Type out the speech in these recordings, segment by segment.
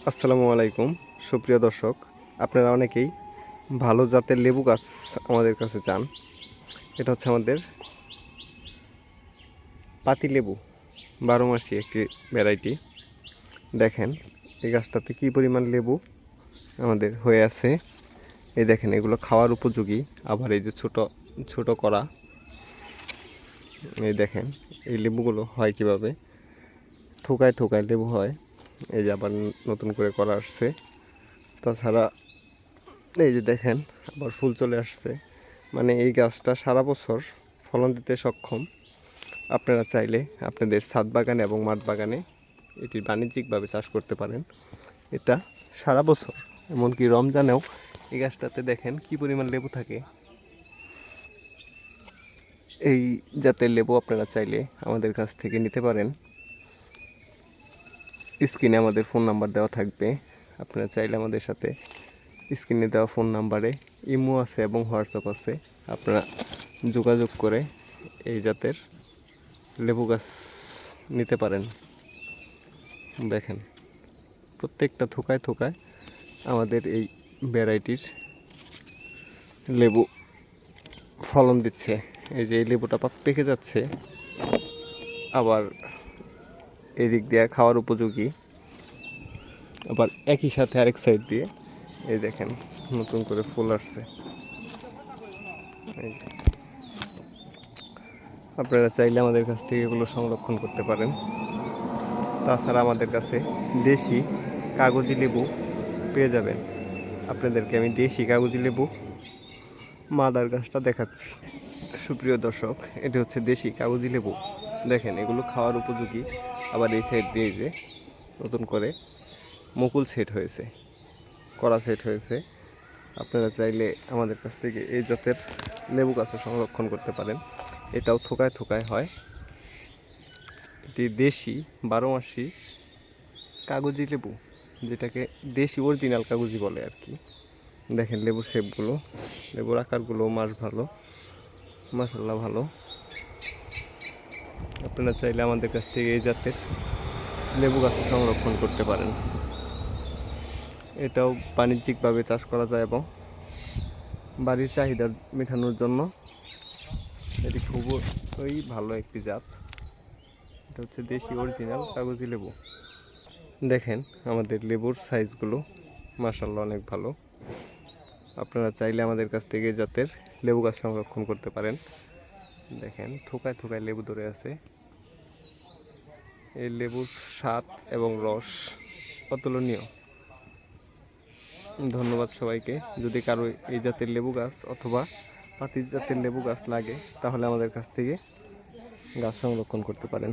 আসসালামু আলাইকুম সুপ্রিয় দর্শক, আপনারা অনেকেই ভালো জাতের লেবু গাছ আমাদের কাছে চান। এটা হচ্ছে আমাদের পাতি লেবু, 12 মাসি একটি ভ্যারাইটি। দেখেন এই গাছটাতে কী পরিমাণ লেবু আমাদের হয়ে আছে। এই দেখেন এগুলো খাওয়ার উপযোগী। আবার এই যে ছোট ছোট করা, এই দেখেন এই লেবুগুলো হয় কিভাবে, থোকায় থোকায় লেবু হয়। এই যে আবার নতুন করে করা আসছে। তাছাড়া এই যে দেখেন আবার ফুল চলে আসছে। মানে এই গাছটা সারা বছর ফলন দিতে সক্ষম। আপনারা চাইলে আপনাদের ছাদ বাগানে এবং মাঠ বাগানে এটি বাণিজ্যিকভাবে চাষ করতে পারেন। এটা সারা বছর, এমনকি রমজানেও এই গাছটাতে দেখেন কি পরিমাণ লেবু থাকে। এই জাতের লেবু আপনারা চাইলে আমাদের কাছ থেকে নিতে পারেন। স্ক্রিনে আমাদের ফোন নাম্বার দেওয়া থাকবে। আপনারা চাইলে আমাদের সাথে স্ক্রিনে দেওয়া ফোন নাম্বারে ইমো আছে এবং হোয়াটসঅ্যাপ আছে, আপনারা যোগাযোগ করে এই জাতের লেবু গাছ নিতে পারেন। দেখেন প্রত্যেকটা থোকায় থোকায় আমাদের এই ভ্যারাইটির লেবু ফলন দিচ্ছে। এই যে এই লেবুটা পেকে যাচ্ছে, আবার এদিক দিয়ে খাওয়ার উপযোগী, আবার একই সাথে আরেক সাইড দিয়ে এই দেখেন নতুন করে ফুল আসছে। আপনারা চাইলে আমাদের কাছ থেকে এগুলো সংরক্ষণ করতে পারেন। তাছাড়া আমাদের কাছে দেশি কাগজি লেবু পেয়ে যাবেন। আপনাদেরকে আমি দেশি কাগজি লেবু মাদার গাছটা দেখাচ্ছি। সুপ্রিয় দর্শক, এটি হচ্ছে দেশি কাগজি লেবু। দেখেন এগুলো খাওয়ার উপযোগী। আবার এই সাইড দিয়ে যে নতুন করে মুকুল সেট হয়েছে, কড়া সেট হয়েছে। আপনারা চাইলে আমাদের কাছ থেকে এই জাতের লেবু গাছও সংরক্ষণ করতে পারেন। এটাও থোকায় থোকায় হয়। এটি দেশি 12 মাসি কাগজি লেবু, যেটাকে দেশি অরিজিনাল কাগজি বলে আর কি। দেখেন লেবুর শেপগুলো, লেবুর আকারগুলো ভালো, মাশাআল্লাহ ভালো। আপনারা চাইলে আমাদের কাছ থেকে এই জাতের লেবু গাছ সংরক্ষণ করতে পারেন। এটাও বাণিজ্যিকভাবে চাষ করা যায় এবং বাড়ির চাহিদা মেটানোর জন্য এটি খুবই ভালো একটি জাত। এটা হচ্ছে দেশি অরিজিনাল কাগজি লেবু। দেখেন আমাদের লেবুর সাইজগুলো মাশাআল্লাহ অনেক ভালো। আপনারা চাইলে আমাদের কাছ থেকে জাতের লেবু গাছ সংরক্ষণ করতে পারেন। দেখেন থোকায় থোকায় লেবু ধরে আছে। এই লেবুর স্বাদ এবং রস অতুলনীয়। ধন্যবাদ সবাইকে। যদি কারো এই জাতের লেবু গাছ অথবা পাতি জাতের লেবু গাছ লাগে, তাহলে আমাদের কাছ থেকে গাছ সংরক্ষণ করতে পারেন।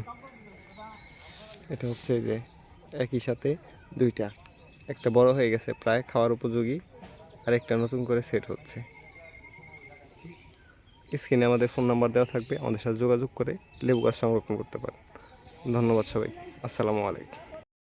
এটা হচ্ছে যে একই সাথে দুইটা, একটা বড় হয়ে গেছে প্রায় খাওয়ার উপযোগী, আর একটা নতুন করে সেট হচ্ছে। স্ক্রিনে আমাদের ফোন নাম্বার দেওয়া থাকবে, আমাদের সাথে যোগাযোগ করে লেবু গাছ সংরক্ষণ করতে পারেন। ধন্যবাদ সবাইকে। আসসালামু আলাইকুম।